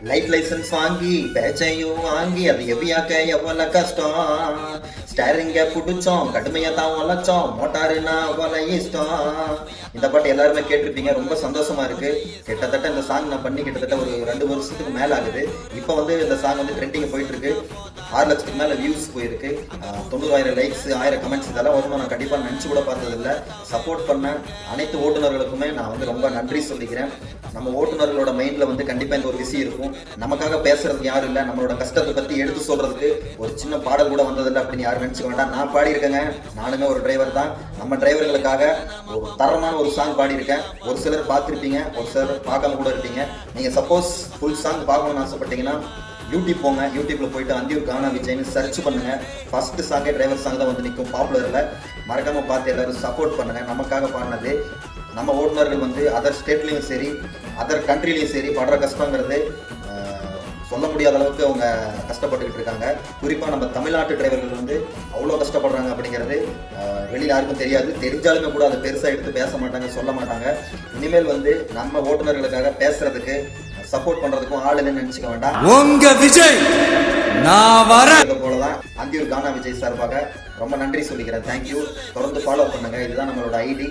Light licence வாங்கி பேச்சையும் வாங்கி அது எவ்வியாக்க எவ்வளவு கஷ்டம். ஸ்டேரிங்க பிடிச்சோம் கடுமையா தான் வளைச்சோம் மோட்டாருன்னா அவ்வளோ இஷ்டம். இந்த பாட்டு எல்லாருமே கேட்டிருப்பீங்க. ரொம்ப சந்தோஷமா இருக்கு. கிட்டத்தட்ட இந்த சாங் நான் பண்ணி கிட்டத்தட்ட ஒரு 2 வருஷத்துக்கு மேல ஆகுது. இப்போ வந்து இந்த சாங் வந்து ட்ரெண்டிங் போயிட்டு இருக்கு. 6 லட்சத்துக்கு மேல வியூஸ் போயிருக்கு. 90,000 லைக்ஸ் 1000 கமெண்ட்ஸ் இதெல்லாம் வருமா நான் கண்டிப்பா நினைச்சு கூட பார்த்தது இல்லை. சப்போர்ட் பண்ண அனைத்து ஓட்டுநர்களுக்குமே நான் வந்து ரொம்ப நன்றி சொல்லிக்கிறேன். நம்ம ஓட்டுநர்களோட மைண்ட்ல வந்து கண்டிப்பா இந்த ஒரு விஷயம் இருக்கும். நமக்காக பேசுறதுக்கு யாரும் இல்லை, நம்மளோட கஷ்டத்தை பத்தி எடுத்து சொல்றதுக்கு ஒரு சின்ன பாடல் கூட வந்ததில்லை அப்படின்னு யாரும் நினைச்சுக்க வேண்டாம். நான் பாடியிருக்கேங்க. நானுமே ஒரு டிரைவர் தான். நம்ம டிரைவர்களுக்காக ஒரு தரமான ஒரு சாங் பாடியிருக்கேன். ஒரு சிலர் பார்த்துருப்பீங்க, ஒரு சிலர் பார்க்காம கூட இருப்பீங்க. நீங்க சப்போஸ் ஃபுல் சாங் பார்க்கணும்னு ஆசைப்பட்டீங்கன்னா யூடியூப் போங்க. யூடியூப்ல போயிட்டு அந்தியூர் கானா விஜய்னு சர்ச் பண்ணுங்க. ஃபர்ஸ்ட் சாங்கே டிரைவர் சாங் தான் வந்து நிற்கும் பாப்புலர்ல. மறக்காம பார்த்து எல்லாரும் சப்போர்ட் பண்ணுங்க. நமக்காக பாடினது. நம்ம ஓட்டுநர்கள் வந்து அதர் ஸ்டேட்லேயும் சரி அதர் கண்ட்ரிலையும் சரி படுற கஷ்டங்கிறது சொல்ல முடியாத அளவுக்கு அவங்க கஷ்டப்பட்டுக்கிட்டு இருக்காங்க. குறிப்பாக நம்ம தமிழ்நாட்டு டிரைவர்கள் வந்து அவ்வளோ கஷ்டப்படுறாங்க அப்படிங்கிறது வெளியில் யாருக்கும் தெரியாது. தெரிஞ்சாலுமே கூட அதை பெருசாக எடுத்து பேச மாட்டாங்க, சொல்ல மாட்டாங்க. இனிமேல் வந்து நம்ம ஓட்டுநர்களுக்காக பேசுறதுக்கு சப்போர்ட் பண்றதுக்கும் ஆள் இல்லைன்னு நினைச்சுக்க வேண்டாம். உங்க விஜய் நான் வரேன் போலதான் அந்தியூர் கானா விஜய் சார்பாக ரொம்ப நன்றி சொல்லிக்கிறேன். தேங்க்யூ. தொடர்ந்து ஃபாலோ பண்ணுங்க. இதுதான் நம்மளோட ஐடி.